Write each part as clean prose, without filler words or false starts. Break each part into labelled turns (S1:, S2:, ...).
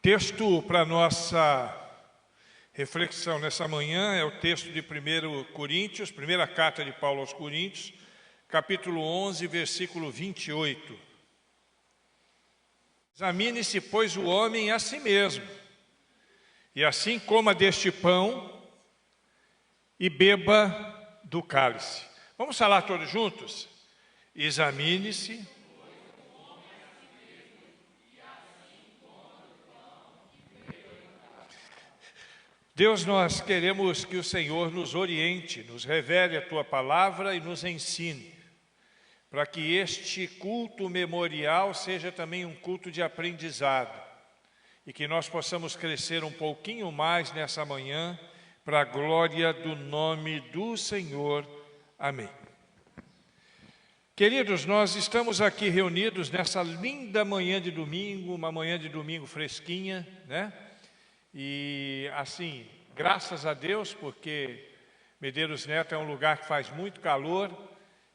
S1: Texto para nossa reflexão nessa manhã é o texto de 1 Coríntios, primeira carta de Paulo aos Coríntios, capítulo 11, versículo 28. Examine-se, pois, o homem a si mesmo, e assim coma deste pão e beba do cálice. Vamos falar todos juntos? Examine-se. Deus, nós queremos que o Senhor nos oriente, nos revele a Tua palavra e nos ensine, para que este culto memorial seja também um culto de aprendizado e que nós possamos crescer um pouquinho mais nessa manhã, para a glória do nome do Senhor. Amém. Queridos, nós estamos aqui reunidos nessa linda manhã de domingo, uma manhã de domingo fresquinha, né? E assim, graças a Deus, porque Medeiros Neto é um lugar que faz muito calor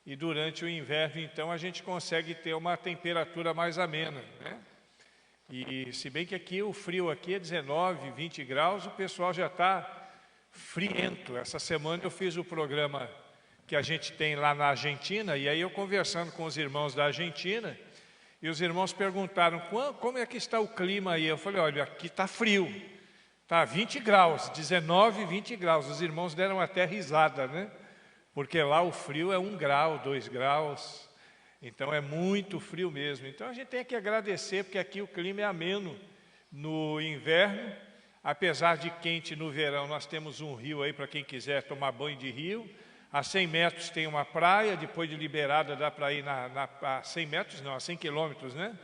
S1: e durante o inverno, então, a gente consegue ter uma temperatura mais amena, né? E se bem que aqui o frio aqui é 19, 20 graus, o pessoal já está friento. Essa semana eu fiz o programa que a gente tem lá na Argentina, e aí eu conversando com os irmãos da Argentina, e os irmãos perguntaram, como é que está o clima aí? Eu falei, olha, aqui está frio. Está 20 graus, 19, 20 graus. Os irmãos deram até risada, né? Porque lá o frio é 1 grau, 2 graus. Então é muito frio mesmo. Então a gente tem que agradecer, porque aqui o clima é ameno no inverno. Apesar de quente no verão, nós temos um rio aí para quem quiser tomar banho de rio. A 100 metros tem uma praia, depois de liberada dá para ir a 100 metros, não, a 100 quilômetros, né?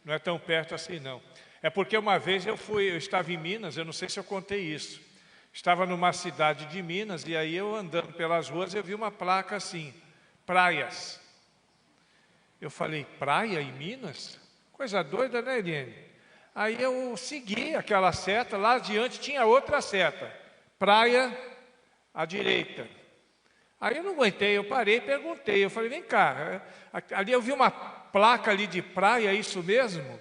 S1: Não é tão perto assim, não. É porque uma vez eu estava em Minas, eu não sei se eu contei isso. Estava numa cidade de Minas, e aí eu andando pelas ruas, eu vi uma placa assim, praias. Eu falei, praia em Minas? Coisa doida, né, Eliane? Aí eu segui aquela seta, lá adiante tinha outra seta, praia à direita. Aí eu não aguentei, eu parei e perguntei, eu falei, vem cá, ali eu vi uma placa ali de praia, é isso mesmo?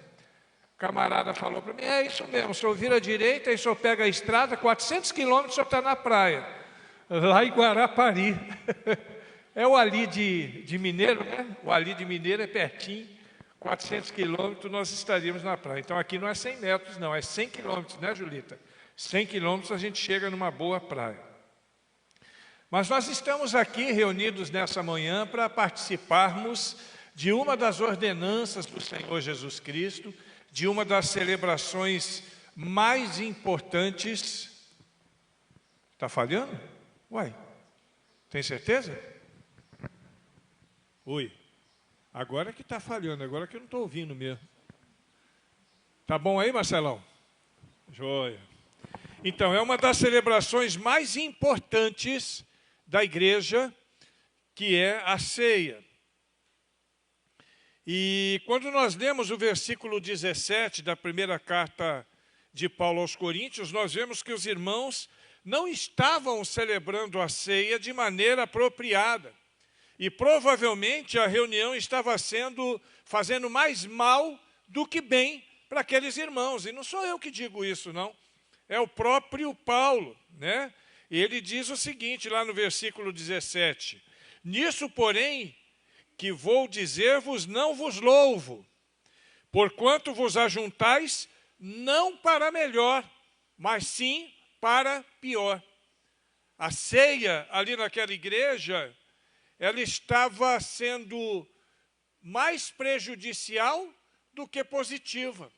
S1: O camarada falou para mim, é isso mesmo, o senhor vira à direita, e o senhor pega a estrada, 400 quilômetros o senhor está na praia, lá em Guarapari. É o Ali de Mineiro, né? O Ali de Mineiro é pertinho, 400 quilômetros nós estaríamos na praia. Então aqui não é 100 metros não, é 100 quilômetros, né, Julita? 100 quilômetros a gente chega numa boa praia. Mas nós estamos aqui reunidos nessa manhã para participarmos de uma das ordenanças do Senhor Jesus Cristo, de uma das celebrações mais importantes. Está falhando? Uai, tem certeza? Oi, agora que está falhando, agora que eu não estou ouvindo mesmo. Tá bom aí, Marcelão? Joia. Então, é uma das celebrações mais importantes da igreja, que é a ceia. E quando nós lemos o versículo 17 da primeira carta de Paulo aos Coríntios, nós vemos que os irmãos não estavam celebrando a ceia de maneira apropriada. E provavelmente a reunião estava fazendo mais mal do que bem para aqueles irmãos. E não sou eu que digo isso, não. É o próprio Paulo, né? E ele diz o seguinte, lá no versículo 17. Nisso, porém, que vou dizer-vos, não vos louvo, porquanto vos ajuntais não para melhor, mas sim para pior. A ceia ali naquela igreja, ela estava sendo mais prejudicial do que positiva.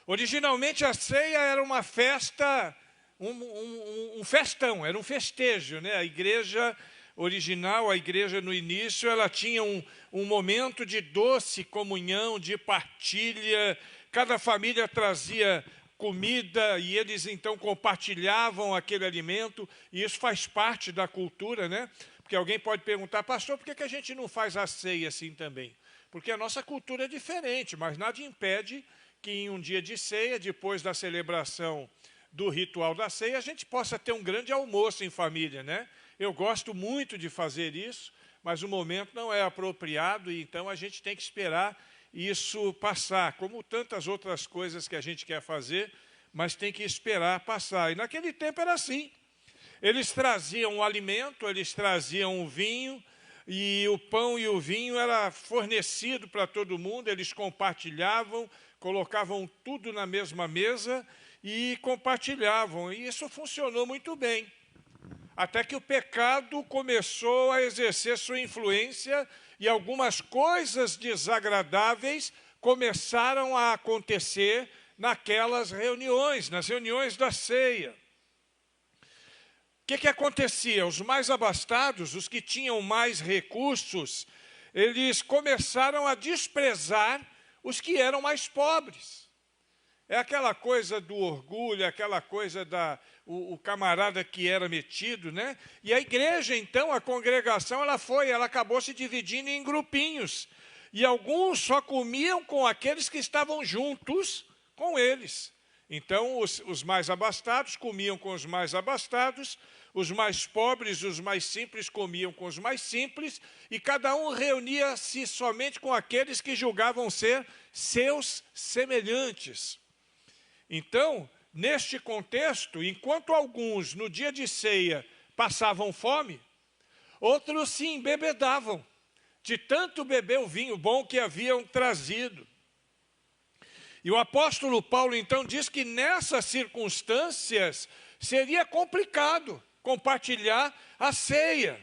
S1: Originalmente a ceia era uma festa, um festão, era um festejo, né? A igreja original, a igreja no início, ela tinha um momento de doce comunhão, de partilha, cada família trazia comida e eles então compartilhavam aquele alimento, e isso faz parte da cultura, né? Porque alguém pode perguntar, pastor, por que a gente não faz a ceia assim também? Porque a nossa cultura é diferente, mas nada impede que em um dia de ceia, depois da celebração do ritual da ceia, a gente possa ter um grande almoço em família, né? Eu gosto muito de fazer isso, mas o momento não é apropriado, e então a gente tem que esperar isso passar, como tantas outras coisas que a gente quer fazer, mas tem que esperar passar. E naquele tempo era assim. Eles traziam o alimento, eles traziam o vinho, e o pão e o vinho era fornecido para todo mundo, eles compartilhavam, colocavam tudo na mesma mesa e compartilhavam. E isso funcionou muito bem. Até que o pecado começou a exercer sua influência e algumas coisas desagradáveis começaram a acontecer naquelas reuniões, nas reuniões da ceia. O que acontecia? Os mais abastados, os que tinham mais recursos, eles começaram a desprezar os que eram mais pobres. É aquela coisa do orgulho, aquela coisa o camarada que era metido, né? E a igreja, então, a congregação, ela acabou se dividindo em grupinhos. E alguns só comiam com aqueles que estavam juntos com eles. Então, os mais abastados comiam com os mais abastados, os mais pobres, os mais simples comiam com os mais simples, e cada um reunia-se somente com aqueles que julgavam ser seus semelhantes. Então, neste contexto, enquanto alguns no dia de ceia passavam fome, outros se embebedavam de tanto beber o vinho bom que haviam trazido. E o apóstolo Paulo, então, diz que nessas circunstâncias seria complicado compartilhar a ceia.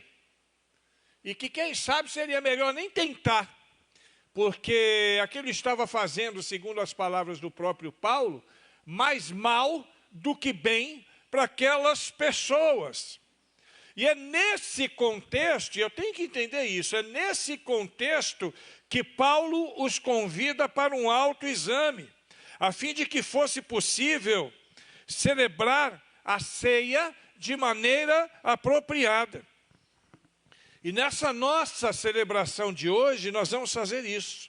S1: E que, quem sabe, seria melhor nem tentar, porque aquilo estava fazendo, segundo as palavras do próprio Paulo, mais mal do que bem para aquelas pessoas. E é nesse contexto, e eu tenho que entender isso, é nesse contexto que Paulo os convida para um autoexame, a fim de que fosse possível celebrar a ceia de maneira apropriada. E nessa nossa celebração de hoje, nós vamos fazer isso.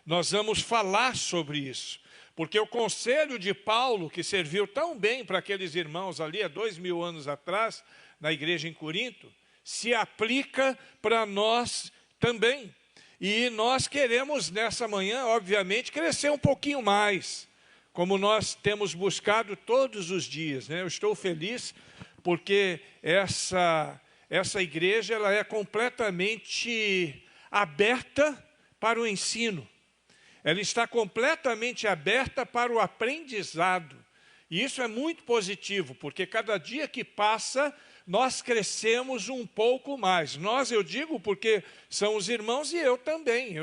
S1: Nós vamos falar sobre isso. Porque o conselho de Paulo, que serviu tão bem para aqueles irmãos ali há 2000 anos atrás, na igreja em Corinto, se aplica para nós também. E nós queremos, nessa manhã, obviamente, crescer um pouquinho mais, como nós temos buscado todos os dias, né? Eu estou feliz porque essa igreja ela é completamente aberta para o ensino. Ela está completamente aberta para o aprendizado. E isso é muito positivo, porque cada dia que passa, nós crescemos um pouco mais. Nós, eu digo, porque são os irmãos e eu também.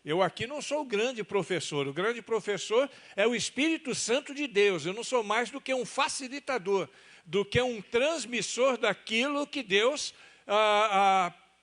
S1: Eu aqui não sou o grande professor. O grande professor é o Espírito Santo de Deus. Eu não sou mais do que um facilitador, do que um transmissor daquilo que Deus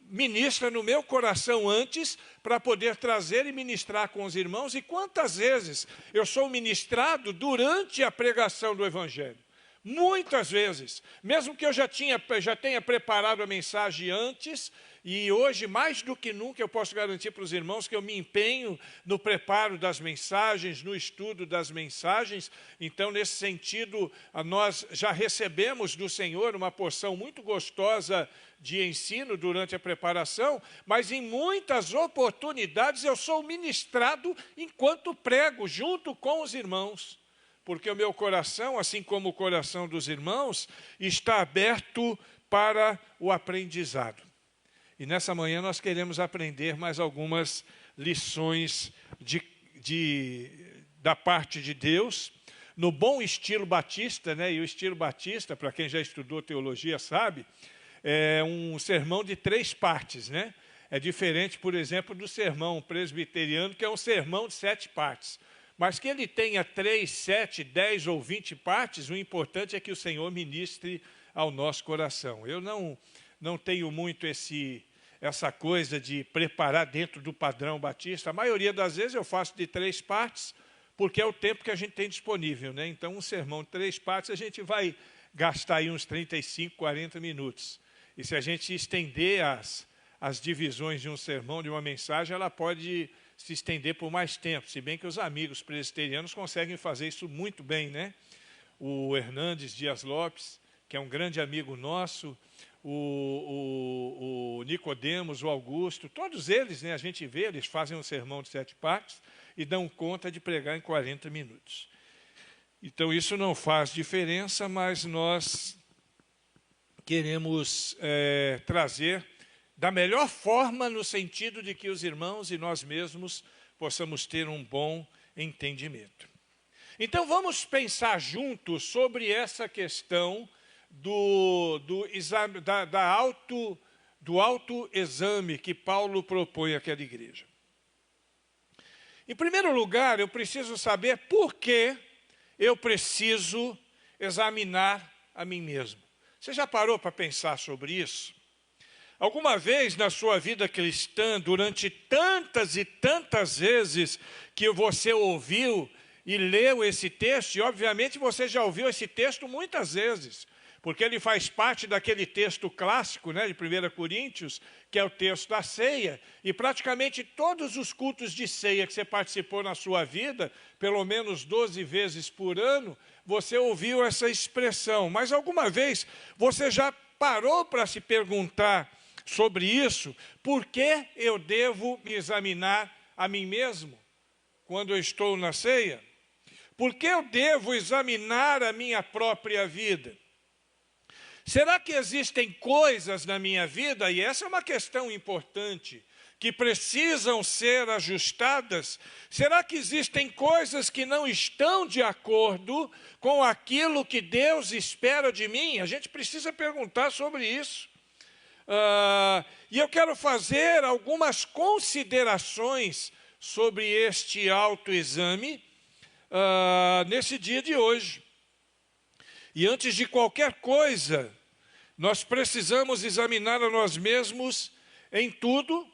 S1: ministra no meu coração antes, para poder trazer e ministrar com os irmãos. E quantas vezes eu sou ministrado durante a pregação do Evangelho? Muitas vezes, mesmo que eu já tenha preparado a mensagem antes, e hoje, mais do que nunca, eu posso garantir para os irmãos que eu me empenho no preparo das mensagens, no estudo das mensagens. Então, nesse sentido, nós já recebemos do Senhor uma porção muito gostosa de ensino durante a preparação, mas em muitas oportunidades eu sou ministrado enquanto prego, junto com os irmãos. Porque o meu coração, assim como o coração dos irmãos, está aberto para o aprendizado. E nessa manhã nós queremos aprender mais algumas lições da parte de Deus, no bom estilo batista, né? E o estilo batista, para quem já estudou teologia sabe, é um sermão de 3 partes, né? É diferente, por exemplo, do sermão presbiteriano, que é um sermão de 7 partes. Mas que ele tenha 3, 7, 10 ou 20 partes, o importante é que o Senhor ministre ao nosso coração. Eu não tenho muito essa coisa de preparar dentro do padrão batista. A maioria das vezes eu faço de 3 partes, porque é o tempo que a gente tem disponível, né? Então, um sermão de 3 partes, a gente vai gastar aí uns 35, 40 minutos. E se a gente estender as divisões de um sermão, de uma mensagem, ela pode se estender por mais tempo, se bem que os amigos presbiterianos conseguem fazer isso muito bem, né? O Hernandes Dias Lopes, que é um grande amigo nosso, o Nicodemos, o Augusto, todos eles, né, a gente vê, eles fazem um sermão de 7 partes e dão conta de pregar em 40 minutos. Então, isso não faz diferença, mas nós queremos trazer da melhor forma, no sentido de que os irmãos e nós mesmos possamos ter um bom entendimento. Então, vamos pensar juntos sobre essa questão do autoexame que Paulo propõe àquela igreja. Em primeiro lugar, eu preciso saber por que eu preciso examinar a mim mesmo. Você já parou para pensar sobre isso? Alguma vez na sua vida cristã, durante tantas e tantas vezes que você ouviu e leu esse texto, e obviamente você já ouviu esse texto muitas vezes, porque ele faz parte daquele texto clássico, né, de 1 Coríntios, que é o texto da ceia, e praticamente todos os cultos de ceia que você participou na sua vida, pelo menos 12 vezes por ano, você ouviu essa expressão. Mas alguma vez você já parou para se perguntar sobre isso? Por que eu devo me examinar a mim mesmo quando eu estou na ceia? Por que eu devo examinar a minha própria vida? Será que existem coisas na minha vida, e essa é uma questão importante, que precisam ser ajustadas? Será que existem coisas que não estão de acordo com aquilo que Deus espera de mim? A gente precisa perguntar sobre isso. E eu quero fazer algumas considerações sobre este autoexame nesse dia de hoje. E antes de qualquer coisa, nós precisamos examinar a nós mesmos em tudo,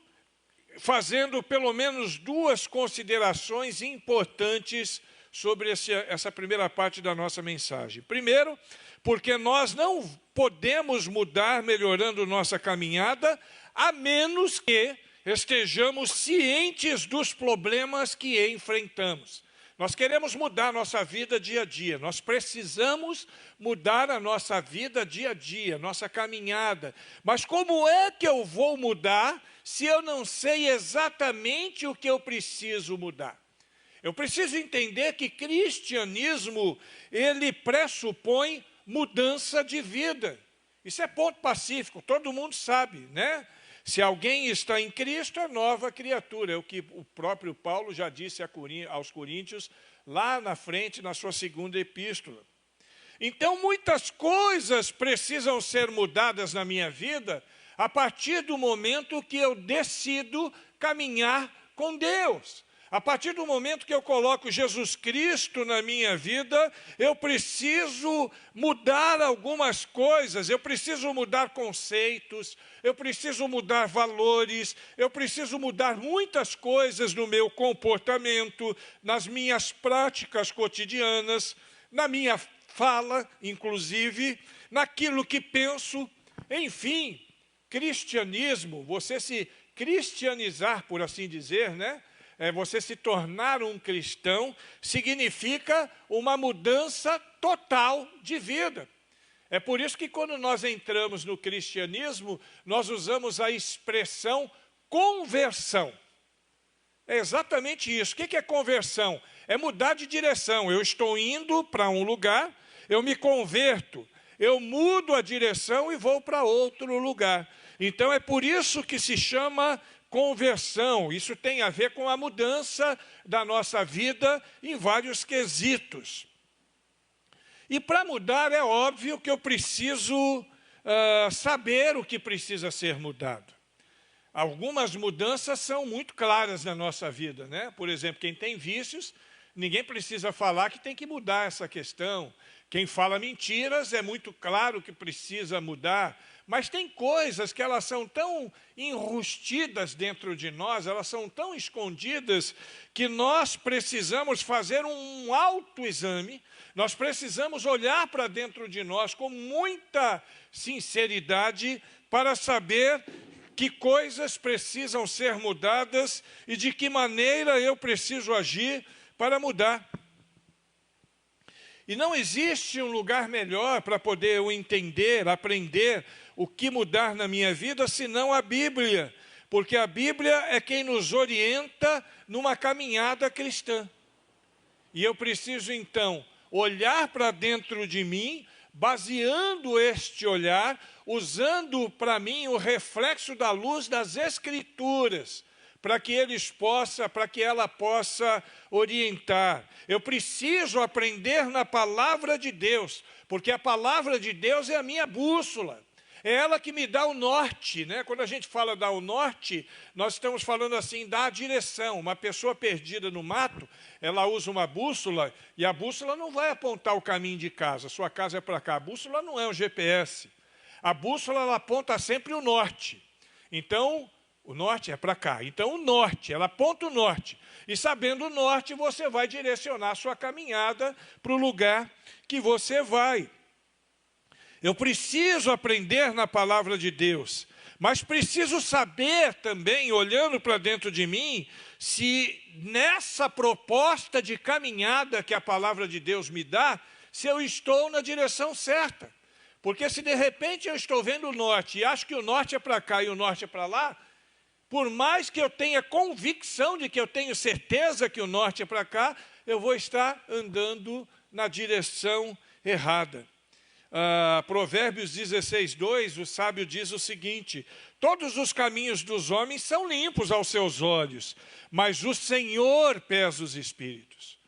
S1: fazendo pelo menos 2 considerações importantes sobre essa primeira parte da nossa mensagem. Primeiro, porque nós não podemos mudar melhorando nossa caminhada, a menos que estejamos cientes dos problemas que enfrentamos. Nós queremos mudar a nossa vida dia a dia, nós precisamos mudar a nossa vida dia a dia, nossa caminhada. Mas como é que eu vou mudar se eu não sei exatamente o que eu preciso mudar? Eu preciso entender que cristianismo, ele pressupõe mudança de vida. Isso é ponto pacífico, todo mundo sabe, né? Se alguém está em Cristo, é nova criatura. É o que o próprio Paulo já disse aos Coríntios, lá na frente, na sua 2ª epístola. Então, muitas coisas precisam ser mudadas na minha vida a partir do momento que eu decido caminhar com Deus. A partir do momento que eu coloco Jesus Cristo na minha vida, eu preciso mudar algumas coisas, eu preciso mudar conceitos, eu preciso mudar valores, eu preciso mudar muitas coisas no meu comportamento, nas minhas práticas cotidianas, na minha fala, inclusive, naquilo que penso. Enfim, cristianismo, você se cristianizar, por assim dizer, né? Você se tornar um cristão significa uma mudança total de vida. É por isso que quando nós entramos no cristianismo, nós usamos a expressão conversão. É exatamente isso. O que é conversão? É mudar de direção. Eu estou indo para um lugar, eu me converto, eu mudo a direção e vou para outro lugar. Então é por isso que se chama conversão. Isso tem a ver com a mudança da nossa vida em vários quesitos. E para mudar, é óbvio que eu preciso saber o que precisa ser mudado. Algumas mudanças são muito claras na nossa vida, né? Por exemplo, quem tem vícios, ninguém precisa falar que tem que mudar essa questão. Quem fala mentiras, é muito claro que precisa mudar. Mas tem coisas que elas são tão enrustidas dentro de nós, elas são tão escondidas, que nós precisamos fazer um autoexame, nós precisamos olhar para dentro de nós com muita sinceridade para saber que coisas precisam ser mudadas e de que maneira eu preciso agir para mudar. E não existe um lugar melhor para poder eu entender, aprender o que mudar na minha vida, senão a Bíblia. Porque a Bíblia é quem nos orienta numa caminhada cristã. E eu preciso, então, olhar para dentro de mim, baseando este olhar, usando para mim o reflexo da luz das Escrituras, para que ela possa orientar. Eu preciso aprender na palavra de Deus, porque a palavra de Deus é a minha bússola. É ela que me dá o norte, né? Quando a gente fala dar o norte, nós estamos falando assim, dar a direção. Uma pessoa perdida no mato, ela usa uma bússola, e a bússola não vai apontar o caminho de casa. Sua casa é para cá. A bússola não é um GPS. A bússola, ela aponta sempre o norte. Então, o norte é para cá. Então, o norte, ela aponta o norte. E sabendo o norte, você vai direcionar a sua caminhada para o lugar que você vai. Eu preciso aprender na palavra de Deus, mas preciso saber também, olhando para dentro de mim, se nessa proposta de caminhada que a palavra de Deus me dá, se eu estou na direção certa. Porque se de repente eu estou vendo o norte e acho que o norte é para cá e o norte é para lá, por mais que eu tenha convicção de que eu tenho certeza que o norte é para cá, eu vou estar andando na direção errada. Provérbios 16:2, o sábio diz o seguinte: todos os caminhos dos homens são limpos aos seus olhos, mas o Senhor pesa os espíritos.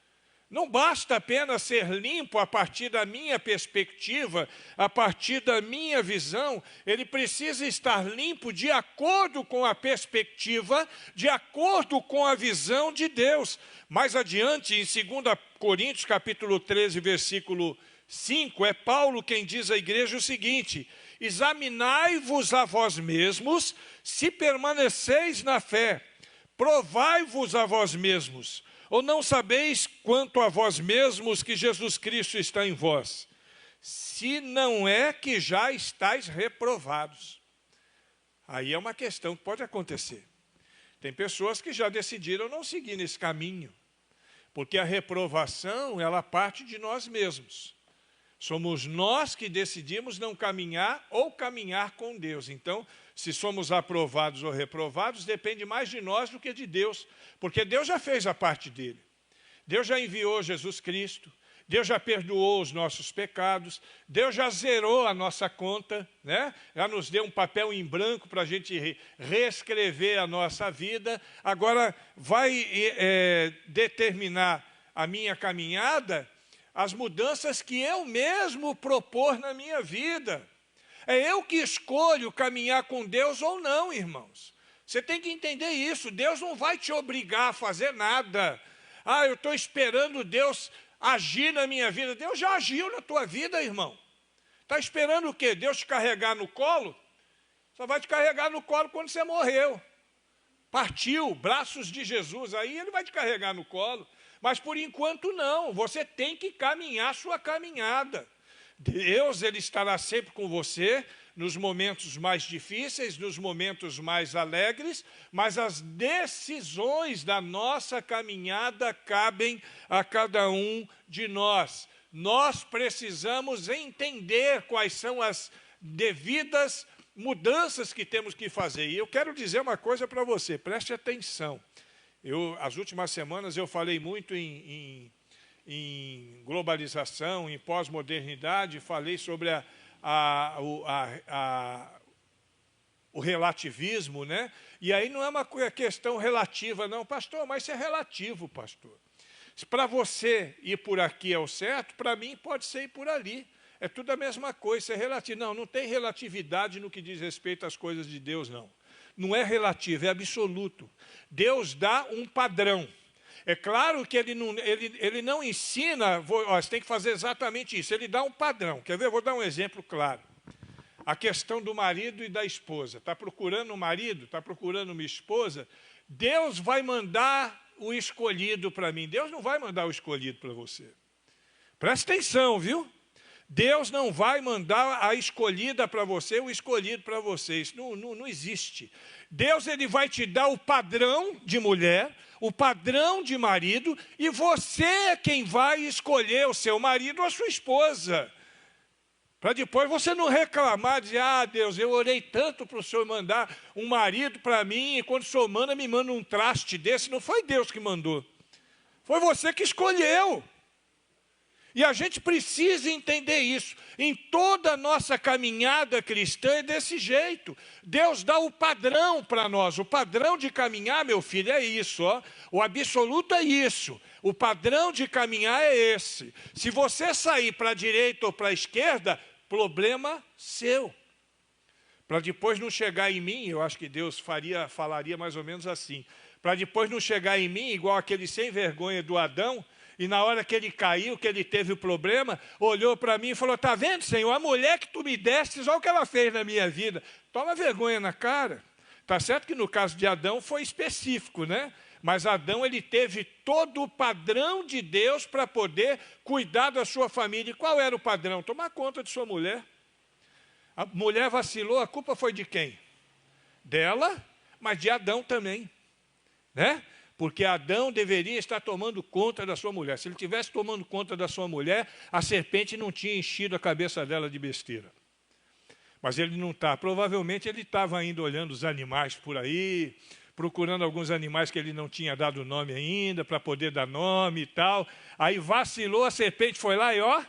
S1: Não basta apenas ser limpo a partir da minha perspectiva, a partir da minha visão, ele precisa estar limpo de acordo com a perspectiva, de acordo com a visão de Deus. Mais adiante, em 2 Coríntios, capítulo 13, versículo 5, é Paulo quem diz à igreja o seguinte: examinai-vos a vós mesmos, se permaneceis na fé, provai-vos a vós mesmos, ou não sabeis quanto a vós mesmos que Jesus Cristo está em vós, se não é que já estáis reprovados. Aí é uma questão que pode acontecer. Tem pessoas que já decidiram não seguir nesse caminho, porque a reprovação, ela parte de nós mesmos. Somos nós que decidimos não caminhar ou caminhar com Deus. Então, se somos aprovados ou reprovados, depende mais de nós do que de Deus, porque Deus já fez a parte dele. Deus já enviou Jesus Cristo, Deus já perdoou os nossos pecados, Deus já zerou a nossa conta, né? Já nos deu um papel em branco para a gente reescrever a nossa vida. Agora, vai determinar a minha caminhada as mudanças que eu mesmo propor na minha vida. É eu que escolho caminhar com Deus ou não, irmãos. Você tem que entender isso. Deus não vai te obrigar a fazer nada. Eu estou esperando Deus agir na minha vida. Deus já agiu na tua vida, irmão. Está esperando o quê? Deus te carregar no colo? Só vai te carregar no colo quando você morreu. Partiu, braços de Jesus, aí ele vai te carregar no colo. Mas por enquanto não, você tem que caminhar a sua caminhada. Deus, ele estará sempre com você, nos momentos mais difíceis, nos momentos mais alegres, mas as decisões da nossa caminhada cabem a cada um de nós. Nós precisamos entender quais são as devidas mudanças que temos que fazer. E eu quero dizer uma coisa para você, preste atenção. As últimas semanas eu falei muito em globalização, em pós-modernidade, falei sobre o relativismo, né? E aí não é uma questão relativa, não, pastor, mas isso é relativo, pastor. Para você ir por aqui é o certo, para mim pode ser ir por ali. É tudo a mesma coisa, isso é relativo. Não tem relatividade no que diz respeito às coisas de Deus, não. Não é relativo, é absoluto. Deus dá um padrão. É claro que ele não ensina, você tem que fazer exatamente isso. Ele dá um padrão. Quer ver? Vou dar um exemplo claro. A questão do marido e da esposa. Está procurando um marido? Está procurando uma esposa? Deus vai mandar o escolhido para mim. Deus não vai mandar o escolhido para você. Presta atenção, viu? Deus não vai mandar a escolhida para você, o escolhido para você. Isso não existe. Deus, ele vai te dar o padrão de mulher, o padrão de marido, e você é quem vai escolher o seu marido ou a sua esposa. Para depois você não reclamar, dizer, ah, Deus, eu orei tanto para o Senhor mandar um marido para mim, e quando o Senhor manda, me manda um traste desse. Não foi Deus que mandou. Foi você que escolheu. E a gente precisa entender isso. Em toda a nossa caminhada cristã é desse jeito. Deus dá o padrão para nós. O padrão de caminhar, meu filho, é isso. Ó. O absoluto é isso. O padrão de caminhar é esse. Se você sair para a direita ou para a esquerda, problema seu. Para depois não chegar em mim, eu acho que Deus falaria mais ou menos assim. Para depois não chegar em mim, igual aquele sem vergonha do Adão, e na hora que ele caiu, que ele teve o problema, olhou para mim e falou, está vendo, Senhor, a mulher que tu me destes, olha o que ela fez na minha vida. Toma vergonha na cara. Está certo que no caso de Adão foi específico, né? Mas Adão, ele teve todo o padrão de Deus para poder cuidar da sua família. E qual era o padrão? Tomar conta de sua mulher. A mulher vacilou, a culpa foi de quem? Dela, mas de Adão também, né? Porque Adão deveria estar tomando conta da sua mulher. Se ele estivesse tomando conta da sua mulher, a serpente não tinha enchido a cabeça dela de besteira. Mas ele não está. Provavelmente ele estava ainda olhando os animais por aí, procurando alguns animais que ele não tinha dado nome ainda, para poder dar nome e tal. Aí vacilou, a serpente foi lá e ó,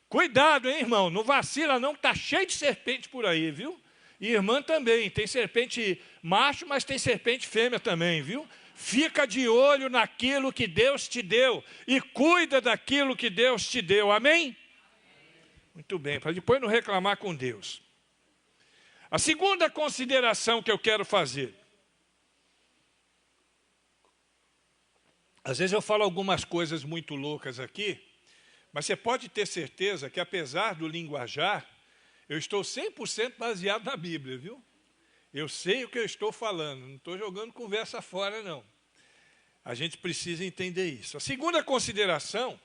S1: cuidado, hein, irmão, não vacila não, está cheio de serpente por aí, viu? E irmã também, tem serpente macho, mas tem serpente fêmea também, viu? Fica de olho naquilo que Deus te deu e cuida daquilo que Deus te deu, amém? Muito bem, para depois não reclamar com Deus. A segunda consideração que eu quero fazer. Às vezes eu falo algumas coisas muito loucas aqui, mas você pode ter certeza que apesar do linguajar, eu estou 100% baseado na Bíblia, viu? Eu sei o que eu estou falando, não estou jogando conversa fora, não. A gente precisa entender isso. A segunda consideração,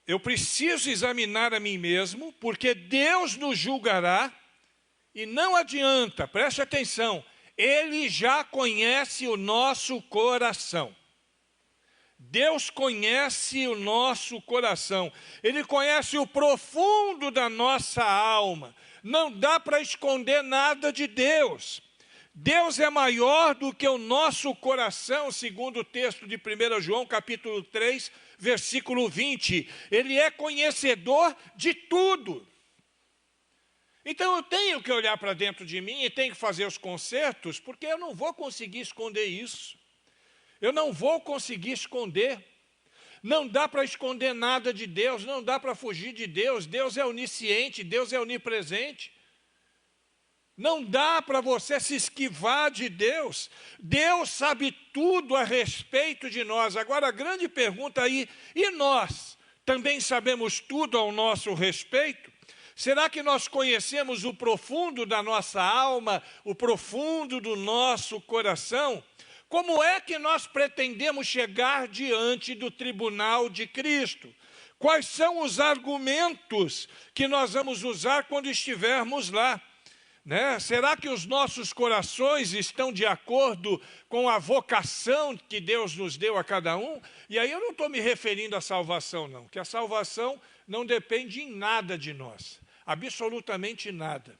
S1: eu preciso examinar a mim mesmo, porque Deus nos julgará, e não adianta, preste atenção, Ele já conhece o nosso coração. Deus conhece o nosso coração. Ele conhece o profundo da nossa alma. Não dá para esconder nada de Deus. Deus é maior do que o nosso coração, segundo o texto de 1 João, capítulo 3, versículo 20. Ele é conhecedor de tudo. Então eu tenho que olhar para dentro de mim e tenho que fazer os consertos, porque eu não vou conseguir esconder isso. Eu não vou conseguir esconder. Não dá para esconder nada de Deus, não dá para fugir de Deus. Deus é onisciente, Deus é onipresente. Não dá para você se esquivar de Deus. Deus sabe tudo a respeito de nós. Agora a grande pergunta aí, e nós também sabemos tudo ao nosso respeito? Será que nós conhecemos o profundo da nossa alma, o profundo do nosso coração? Como é que nós pretendemos chegar diante do tribunal de Cristo? Quais são os argumentos que nós vamos usar quando estivermos lá? Né? Será que os nossos corações estão de acordo com a vocação que Deus nos deu a cada um? E aí eu não estou me referindo à salvação, não, que a salvação não depende em nada de nós, absolutamente nada.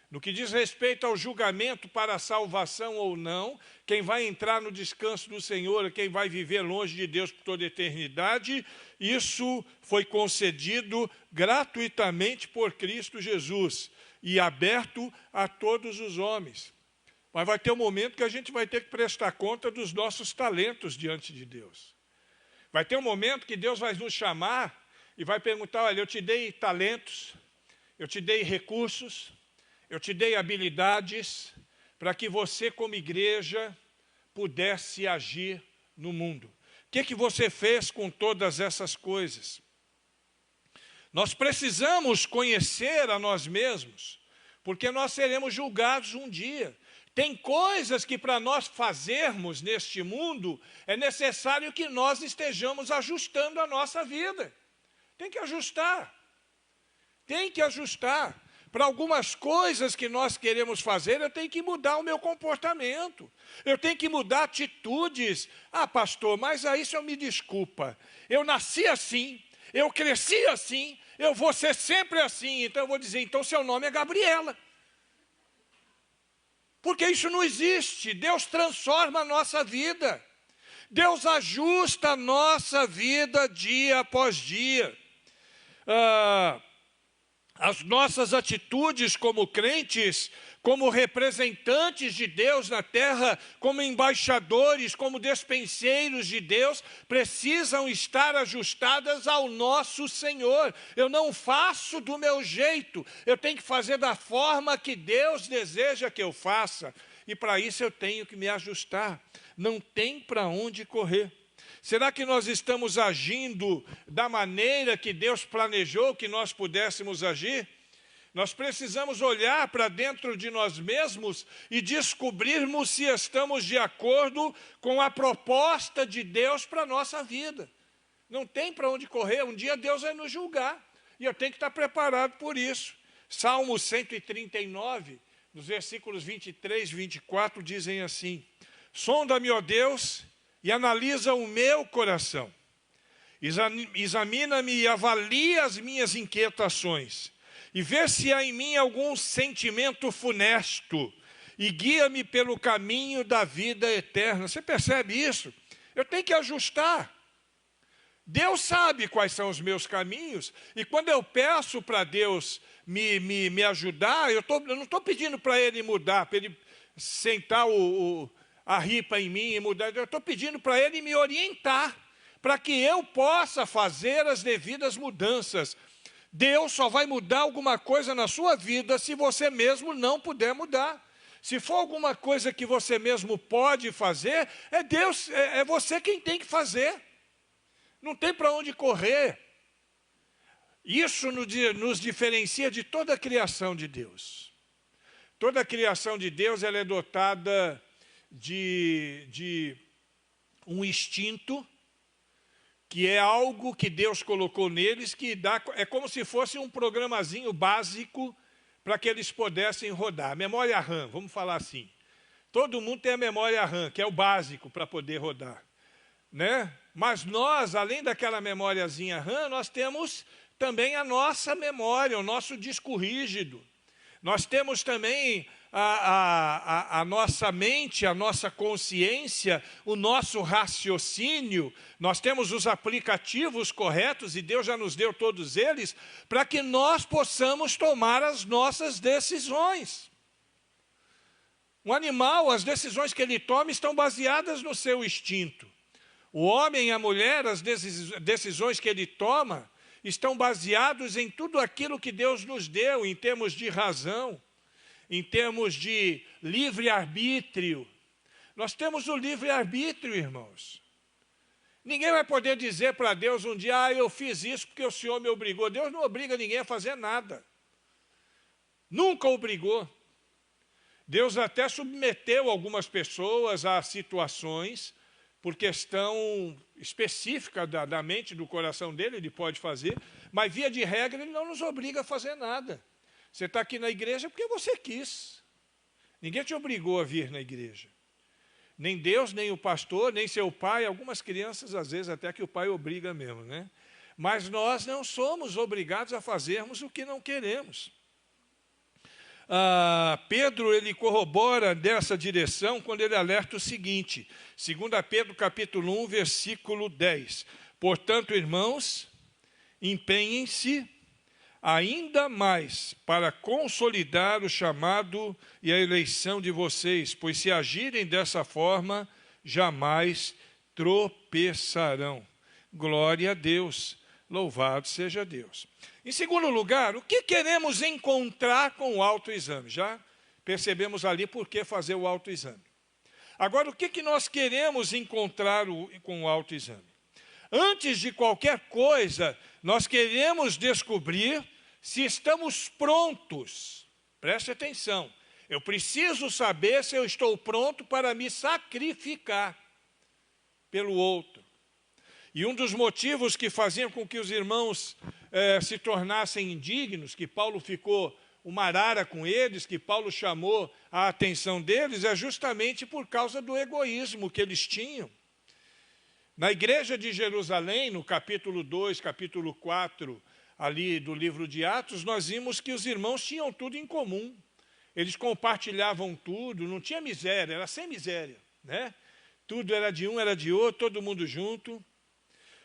S1: No que diz respeito ao julgamento para a salvação ou não, quem vai entrar no descanso do Senhor, quem vai viver longe de Deus por toda a eternidade, isso foi concedido gratuitamente por Cristo Jesus e aberto a todos os homens. Mas vai ter um momento que a gente vai ter que prestar conta dos nossos talentos diante de Deus. Vai ter um momento que Deus vai nos chamar e vai perguntar, olha, eu te dei talentos, eu te dei recursos, eu te dei habilidades para que você, como igreja, pudesse agir no mundo. O que você fez com todas essas coisas? Nós precisamos conhecer a nós mesmos, porque nós seremos julgados um dia. Tem coisas que para nós fazermos neste mundo, é necessário que nós estejamos ajustando a nossa vida. Tem que ajustar. Tem que ajustar. Para algumas coisas que nós queremos fazer, eu tenho que mudar o meu comportamento. Eu tenho que mudar atitudes. Ah, pastor, mas aí o senhor me desculpa. Eu nasci assim, eu cresci assim, eu vou ser sempre assim, então eu vou dizer, então seu nome é Gabriela. Porque isso não existe. Deus transforma a nossa vida. Deus ajusta a nossa vida dia após dia. As nossas atitudes como crentes, como representantes de Deus na terra, como embaixadores, como despenseiros de Deus, precisam estar ajustadas ao nosso Senhor. Eu não faço do meu jeito, eu tenho que fazer da forma que Deus deseja que eu faça. E para isso eu tenho que me ajustar. Não tem para onde correr. Será que nós estamos agindo da maneira que Deus planejou que nós pudéssemos agir? Nós precisamos olhar para dentro de nós mesmos e descobrirmos se estamos de acordo com a proposta de Deus para a nossa vida. Não tem para onde correr, um dia Deus vai nos julgar. E eu tenho que estar preparado por isso. Salmo 139, nos versículos 23 e 24, dizem assim: sonda-me, ó Deus, e analisa o meu coração. Examina-me e avalia as minhas inquietações. E vê se há em mim algum sentimento funesto. E guia-me pelo caminho da vida eterna. Você percebe isso? Eu tenho que ajustar. Deus sabe quais são os meus caminhos. E quando eu peço para Deus me ajudar, eu não estou pedindo para Ele mudar, para Ele sentar a ripa em mim e mudar. Eu estou pedindo para Ele me orientar, para que eu possa fazer as devidas mudanças. Deus só vai mudar alguma coisa na sua vida se você mesmo não puder mudar. Se for alguma coisa que você mesmo pode fazer, é você quem tem que fazer. Não tem para onde correr. Isso nos diferencia de toda a criação de Deus. Toda a criação de Deus ela é dotada de um instinto, que é algo que Deus colocou neles, é como se fosse um programazinho básico para que eles pudessem rodar. Memória RAM, vamos falar assim. Todo mundo tem a memória RAM, que é o básico para poder rodar, né? Mas nós, além daquela memóriazinha RAM, nós temos também a nossa memória, o nosso disco rígido. Nós temos também a nossa mente, a nossa consciência, o nosso raciocínio. Nós temos os aplicativos corretos, e Deus já nos deu todos eles, para que nós possamos tomar as nossas decisões. Um animal, as decisões que ele toma estão baseadas no seu instinto. O homem e a mulher, as decisões que ele toma, estão baseados em tudo aquilo que Deus nos deu, em termos de razão, em termos de livre-arbítrio. Nós temos o livre-arbítrio, irmãos. Ninguém vai poder dizer para Deus um dia, eu fiz isso porque o Senhor me obrigou. Deus não obriga ninguém a fazer nada. Nunca obrigou. Deus até submeteu algumas pessoas a situações, por questão específica da mente, do coração dele, ele pode fazer, mas via de regra ele não nos obriga a fazer nada. Você está aqui na igreja porque você quis. Ninguém te obrigou a vir na igreja. Nem Deus, nem o pastor, nem seu pai. Algumas crianças, às vezes, até que o pai obriga mesmo, né? Mas nós não somos obrigados a fazermos o que não queremos. Pedro, ele corrobora dessa direção quando ele alerta o seguinte, 2 Pedro capítulo 1, versículo 10. Portanto, irmãos, empenhem-se ainda mais para consolidar o chamado e a eleição de vocês, pois se agirem dessa forma, jamais tropeçarão. Glória a Deus, louvado seja Deus. Em segundo lugar, o que queremos encontrar com o autoexame? Já percebemos ali por que fazer o autoexame. Agora, o que nós queremos encontrar com o autoexame? Antes de qualquer coisa, nós queremos descobrir se estamos prontos. Preste atenção. Eu preciso saber se eu estou pronto para me sacrificar pelo outro. E um dos motivos que faziam com que os irmãos se tornassem indignos, que Paulo ficou uma arara com eles, que Paulo chamou a atenção deles, é justamente por causa do egoísmo que eles tinham. Na igreja de Jerusalém, no capítulo 2, capítulo 4, ali do livro de Atos, nós vimos que os irmãos tinham tudo em comum. Eles compartilhavam tudo, não tinha miséria, era sem miséria, né? Tudo era de um, era de outro, todo mundo junto.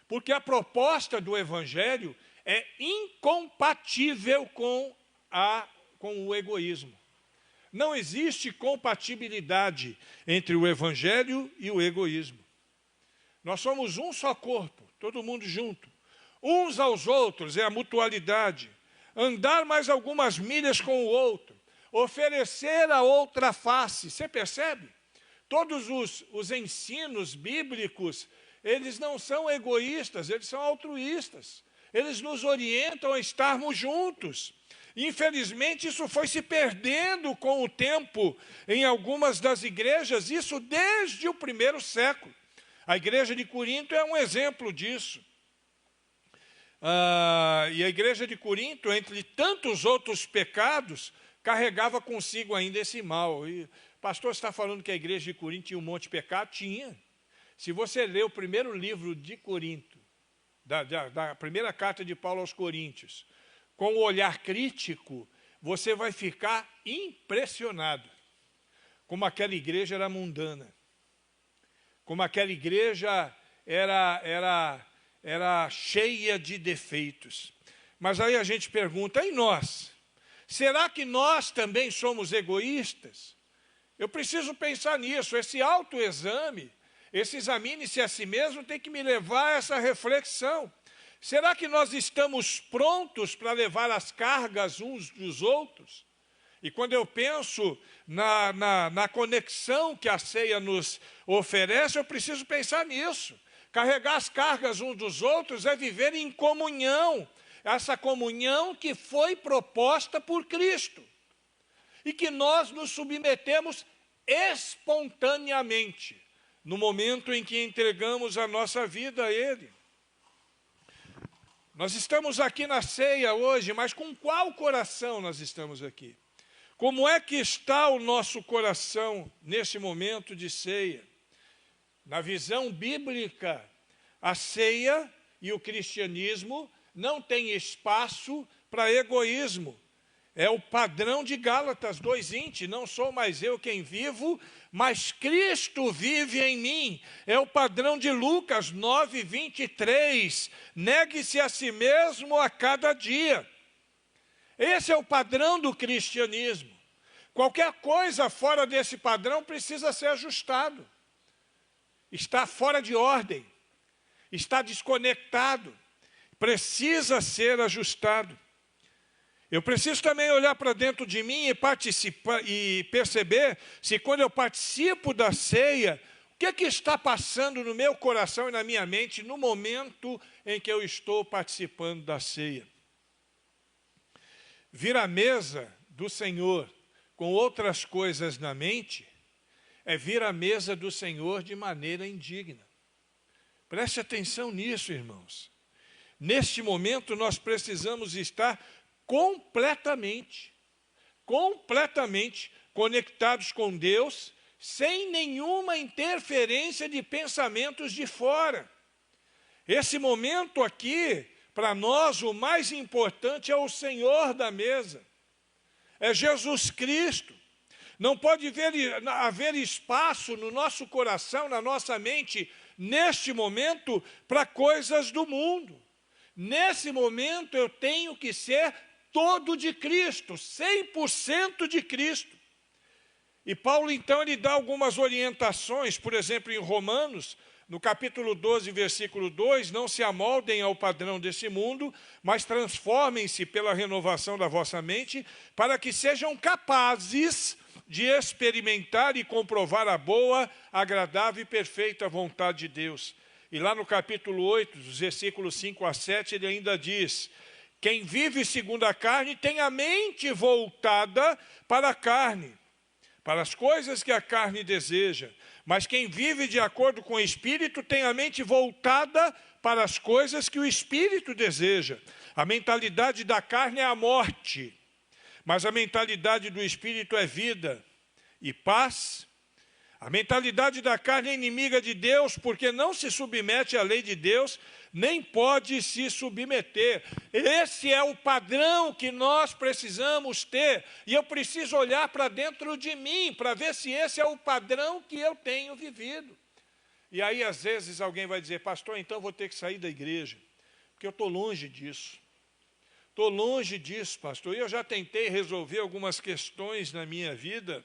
S1: Porque a proposta do Evangelho é incompatível com o egoísmo. Não existe compatibilidade entre o Evangelho e o egoísmo. Nós somos um só corpo, todo mundo junto. Uns aos outros, é a mutualidade. Andar mais algumas milhas com o outro. Oferecer a outra face. Você percebe? Todos os ensinos bíblicos, eles não são egoístas, eles são altruístas. Eles nos orientam a estarmos juntos. Infelizmente, isso foi se perdendo com o tempo em algumas das igrejas, isso desde o primeiro século. A igreja de Corinto é um exemplo disso. E a igreja de Corinto, entre tantos outros pecados, carregava consigo ainda esse mal. E o pastor está falando que a igreja de Corinto tinha um monte de pecado? Tinha. Se você ler o primeiro livro de Corinto, da primeira carta de Paulo aos Coríntios, com o olhar crítico, você vai ficar impressionado como aquela igreja era mundana, como aquela igreja era cheia de defeitos. Mas aí a gente pergunta, e nós? Será que nós também somos egoístas? Eu preciso pensar nisso, esse autoexame, esse examine-se a si mesmo tem que me levar a essa reflexão. Será que nós estamos prontos para levar as cargas uns dos outros? E quando eu penso na conexão que a ceia nos oferece, eu preciso pensar nisso. Carregar as cargas uns dos outros é viver em comunhão. Essa comunhão que foi proposta por Cristo. E que nós nos submetemos espontaneamente, no momento em que entregamos a nossa vida a Ele. Nós estamos aqui na ceia hoje, mas com qual coração nós estamos aqui? Como é que está o nosso coração nesse momento de ceia? Na visão bíblica, a ceia e o cristianismo não têm espaço para egoísmo. É o padrão de Gálatas 2:20, não sou mais eu quem vivo, mas Cristo vive em mim. É o padrão de Lucas 9:23, negue-se a si mesmo a cada dia. Esse é o padrão do cristianismo. Qualquer coisa fora desse padrão precisa ser ajustado. Está fora de ordem, está desconectado, precisa ser ajustado. Eu preciso também olhar para dentro de mim e perceber se quando eu participo da ceia, o que está passando no meu coração e na minha mente no momento em que eu estou participando da ceia. Vir à mesa do Senhor com outras coisas na mente é vir à mesa do Senhor de maneira indigna. Preste atenção nisso, irmãos. Neste momento nós precisamos estar completamente conectados com Deus, sem nenhuma interferência de pensamentos de fora. Esse momento aqui, para nós, o mais importante é o Senhor da mesa. É Jesus Cristo. Não pode haver espaço no nosso coração, na nossa mente, neste momento, para coisas do mundo. Nesse momento eu tenho que ser todo de Cristo, 100% de Cristo. E Paulo, então, ele dá algumas orientações, por exemplo, em Romanos, no capítulo 12, versículo 2, não se amoldem ao padrão desse mundo, mas transformem-se pela renovação da vossa mente, para que sejam capazes de experimentar e comprovar a boa, agradável e perfeita vontade de Deus. E lá no capítulo 8, dos versículos 5 a 7, ele ainda diz: quem vive segundo a carne tem a mente voltada para a carne, para as coisas que a carne deseja. Mas quem vive de acordo com o Espírito tem a mente voltada para as coisas que o Espírito deseja. A mentalidade da carne é a morte, mas a mentalidade do Espírito é vida e paz. A mentalidade da carne é inimiga de Deus, porque não se submete à lei de Deus, nem pode se submeter. Esse é o padrão que nós precisamos ter. E eu preciso olhar para dentro de mim, para ver se esse é o padrão que eu tenho vivido. E aí, às vezes, alguém vai dizer, pastor, então vou ter que sair da igreja, porque eu estou longe disso. Estou longe disso, pastor. E eu já tentei resolver algumas questões na minha vida,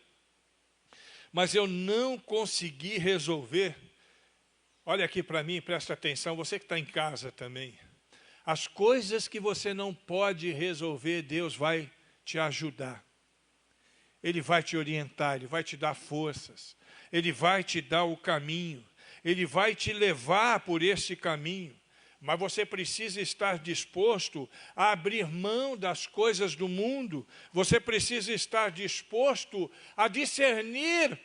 S1: mas eu não consegui resolver. Olha aqui para mim, presta atenção, você que está em casa também. As coisas que você não pode resolver, Deus vai te ajudar. Ele vai te orientar, Ele vai te dar forças. Ele vai te dar o caminho. Ele vai te levar por esse caminho. Mas você precisa estar disposto a abrir mão das coisas do mundo. Você precisa estar disposto a discernir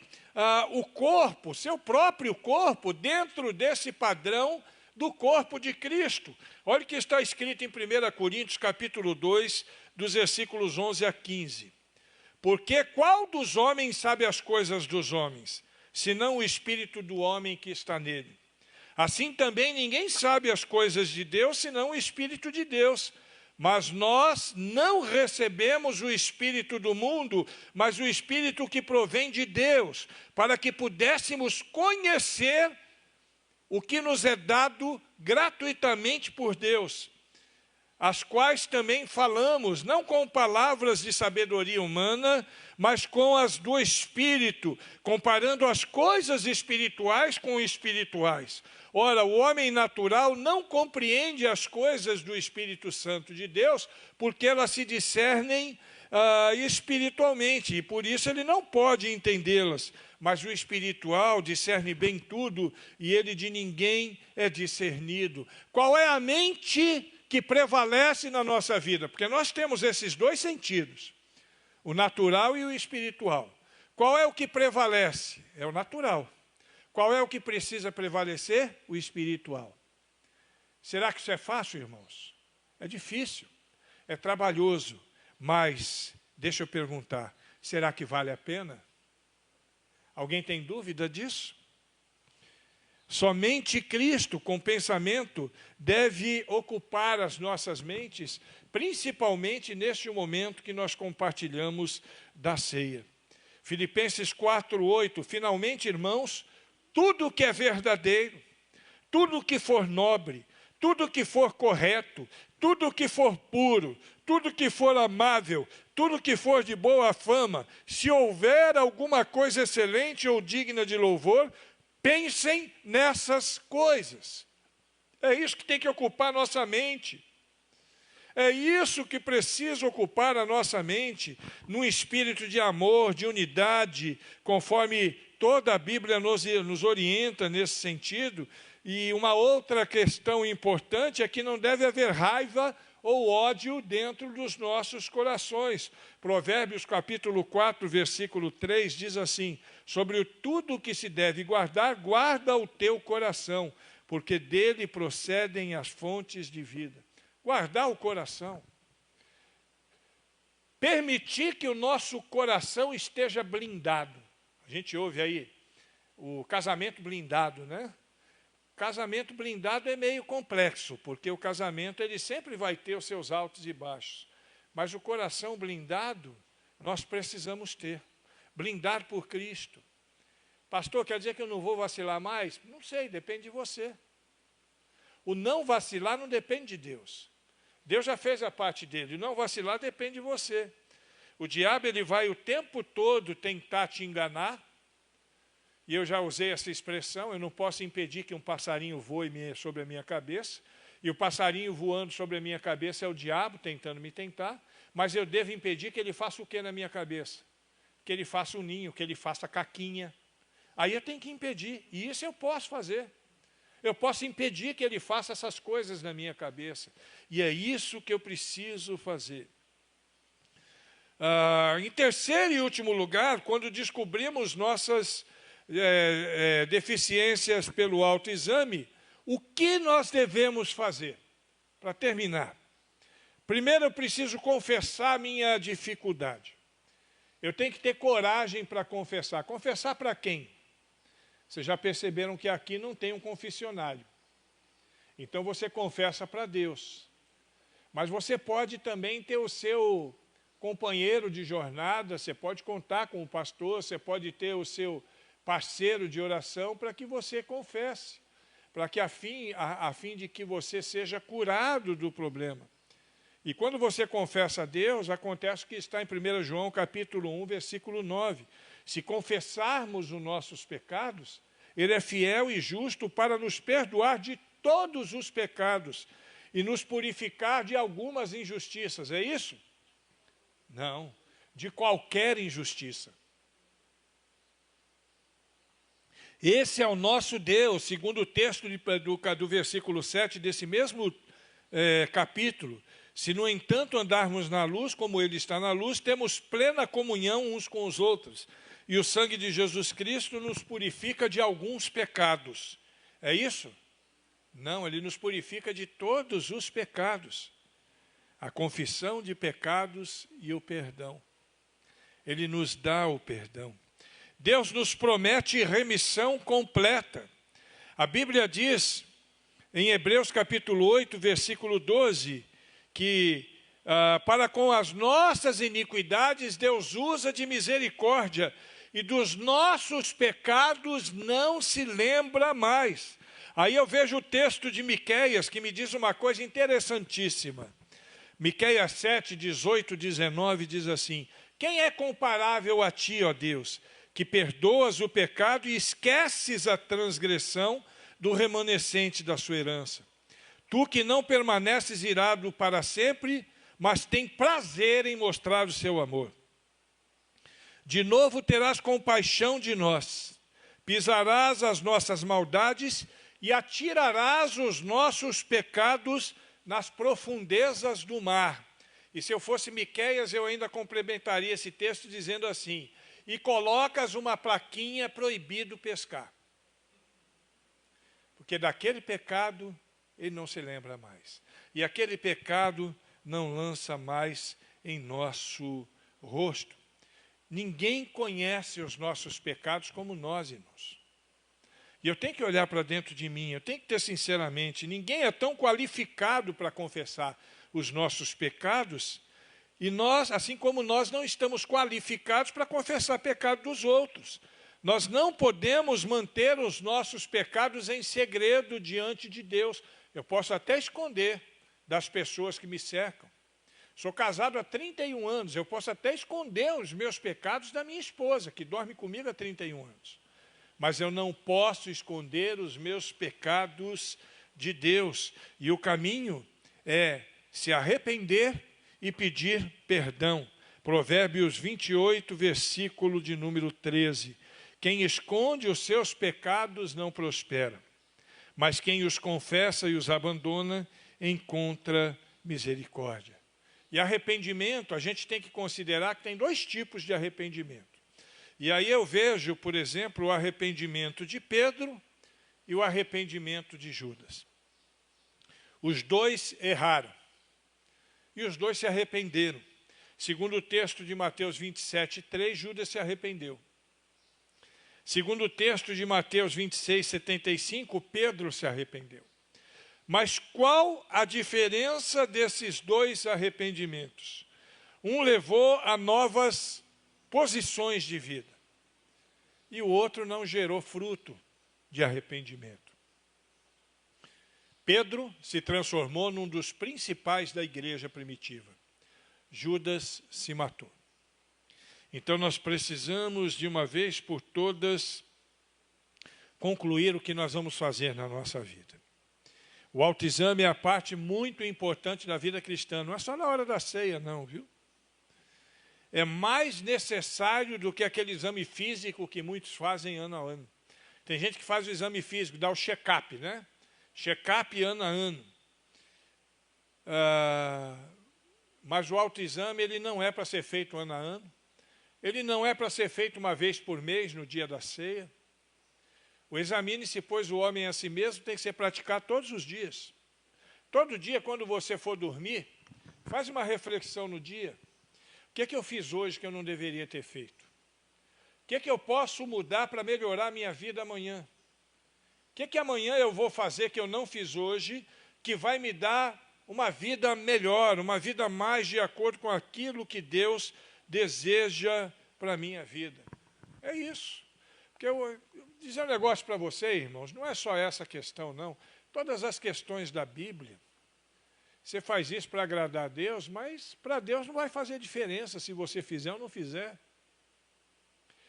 S1: o corpo, seu próprio corpo, dentro desse padrão do corpo de Cristo. Olha o que está escrito em 1 Coríntios, capítulo 2, dos versículos 11 a 15. Porque qual dos homens sabe as coisas dos homens, senão o espírito do homem que está nele? Assim também ninguém sabe as coisas de Deus, senão o Espírito de Deus. Mas nós não recebemos o Espírito do mundo, mas o Espírito que provém de Deus, para que pudéssemos conhecer o que nos é dado gratuitamente por Deus, as quais também falamos, não com palavras de sabedoria humana, mas com as do Espírito, comparando as coisas espirituais com espirituais. Ora, o homem natural não compreende as coisas do Espírito Santo de Deus, porque elas se discernem espiritualmente, e por isso ele não pode entendê-las. Mas o espiritual discerne bem tudo, e ele de ninguém é discernido. Qual é a mente que prevalece na nossa vida? Porque nós temos esses dois sentidos, o natural e o espiritual. Qual é o que prevalece? É o natural. Qual é o que precisa prevalecer? O espiritual. Será que isso é fácil, irmãos? É difícil, é trabalhoso, mas, deixa eu perguntar, será que vale a pena? Alguém tem dúvida disso? Somente Cristo, com pensamento, deve ocupar as nossas mentes, principalmente neste momento que nós compartilhamos da ceia. Filipenses 4:8, finalmente, irmãos, tudo que é verdadeiro, tudo que for nobre, tudo que for correto, tudo que for puro, tudo que for amável, tudo que for de boa fama, se houver alguma coisa excelente ou digna de louvor, pensem nessas coisas. É isso que tem que ocupar a nossa mente. É isso que precisa ocupar a nossa mente, num espírito de amor, de unidade, conforme toda a Bíblia nos orienta nesse sentido. E uma outra questão importante é que não deve haver raiva ou ódio dentro dos nossos corações. Provérbios capítulo 4, versículo 3 diz assim: sobre tudo que se deve guardar, guarda o teu coração, porque dele procedem as fontes de vida. Guardar o coração. Permitir que o nosso coração esteja blindado. A gente ouve aí o casamento blindado, né? Casamento blindado é meio complexo, porque o casamento ele sempre vai ter os seus altos e baixos. Mas o coração blindado, nós precisamos ter. Blindado por Cristo. Pastor, quer dizer que eu não vou vacilar mais? Não sei, depende de você. O não vacilar não depende de Deus. Deus já fez a parte dele. O não vacilar depende de você. O diabo ele vai o tempo todo tentar te enganar. E eu já usei essa expressão, eu não posso impedir que um passarinho voe sobre a minha cabeça. E o passarinho voando sobre a minha cabeça é o diabo tentando me tentar. Mas eu devo impedir que ele faça o que na minha cabeça? Que ele faça um ninho, que ele faça caquinha. Aí eu tenho que impedir. E isso eu posso fazer. Eu posso impedir que ele faça essas coisas na minha cabeça. E é isso que eu preciso fazer. Em terceiro e último lugar, quando descobrimos nossas deficiências pelo autoexame, o que nós devemos fazer? Para terminar. Primeiro eu preciso confessar a minha dificuldade. Eu tenho que ter coragem para confessar. Confessar para quem? Vocês já perceberam que aqui não tem um confessionário. Então você confessa para Deus. Mas você pode também ter o seu companheiro de jornada, você pode contar com o pastor, você pode ter o seu parceiro de oração para que você confesse, para que a fim de que você seja curado do problema. E quando você confessa a Deus, acontece o que está em 1 João capítulo 1, versículo 9. Se confessarmos os nossos pecados, Ele é fiel e justo para nos perdoar de todos os pecados e nos purificar de algumas injustiças. É isso? Não, de qualquer injustiça. Esse é o nosso Deus, segundo o texto do versículo 7 desse mesmo capítulo. Se, no entanto, andarmos na luz, como Ele está na luz, temos plena comunhão uns com os outros. E o sangue de Jesus Cristo nos purifica de alguns pecados. É isso? Não, Ele nos purifica de todos os pecados. A confissão de pecados e o perdão. Ele nos dá o perdão. Deus nos promete remissão completa. A Bíblia diz, em Hebreus capítulo 8, versículo 12, que para com as nossas iniquidades Deus usa de misericórdia, e dos nossos pecados não se lembra mais. Aí eu vejo o texto de Miqueias, que me diz uma coisa interessantíssima. Miqueias 7, 18, 19 diz assim: quem é comparável a ti, ó Deus, que perdoas o pecado e esqueces a transgressão do remanescente da sua herança? Tu que não permaneces irado para sempre, mas tem prazer em mostrar o seu amor. De novo terás compaixão de nós, pisarás as nossas maldades e atirarás os nossos pecados nas profundezas do mar. E se eu fosse Miqueias, eu ainda complementaria esse texto dizendo assim: e colocas uma plaquinha proibido pescar. Porque daquele pecado ele não se lembra mais. E aquele pecado não lança mais em nosso rosto. Ninguém conhece os nossos pecados como nós, irmãos. E eu tenho que olhar para dentro de mim, eu tenho que ter sinceramente, ninguém é tão qualificado para confessar os nossos pecados, e nós, assim como nós não estamos qualificados para confessar pecado dos outros. Nós não podemos manter os nossos pecados em segredo diante de Deus. Eu posso até esconder das pessoas que me cercam. Sou casado há 31 anos, eu posso até esconder os meus pecados da minha esposa, que dorme comigo há 31 anos. Mas eu não posso esconder os meus pecados de Deus. E o caminho é se arrepender e pedir perdão. Provérbios 28, versículo de número 13. Quem esconde os seus pecados não prospera, mas quem os confessa e os abandona encontra misericórdia. E arrependimento, a gente tem que considerar que tem dois tipos de arrependimento. E aí eu vejo, por exemplo, o arrependimento de Pedro e o arrependimento de Judas. Os dois erraram. E os dois se arrependeram. Segundo o texto de Mateus 27, 3, Judas se arrependeu. Segundo o texto de Mateus 26, 75, Pedro se arrependeu. Mas qual a diferença desses dois arrependimentos? Um levou a novas posições de vida, e o outro não gerou fruto de arrependimento. Pedro se transformou num dos principais da igreja primitiva. Judas se matou. Então nós precisamos, de uma vez por todas, concluir o que nós vamos fazer na nossa vida. O autoexame é a parte muito importante da vida cristã. Não é só na hora da ceia, não, viu? É mais necessário do que aquele exame físico que muitos fazem ano a ano. Tem gente que faz o exame físico, dá o check-up, né? Check-up ano a ano. Mas o autoexame, ele não é para ser feito ano a ano. Ele não é para ser feito uma vez por mês, no dia da ceia. O examine-se, pois, o homem a si mesmo tem que ser praticado todos os dias. Todo dia, quando você for dormir, faz uma reflexão no dia. O que é que eu fiz hoje que eu não deveria ter feito? O que é que eu posso mudar para melhorar a minha vida amanhã? que amanhã eu vou fazer que eu não fiz hoje, que vai me dar uma vida melhor, uma vida mais de acordo com aquilo que Deus deseja para a minha vida. É isso. Porque eu dizer um negócio para você, irmãos, não é só essa questão, não. Todas as questões da Bíblia, você faz isso para agradar a Deus, mas para Deus não vai fazer diferença se você fizer ou não fizer.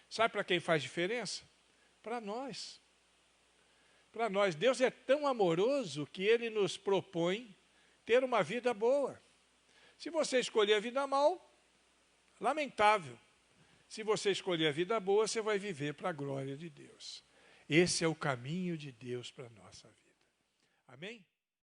S1: Sabe para quem faz diferença? Para nós. Para nós. Deus é tão amoroso que Ele nos propõe ter uma vida boa. Se você escolher a vida mal, lamentável. Se você escolher a vida boa, você vai viver para a glória de Deus. Esse é o caminho de Deus para a nossa vida. Amém?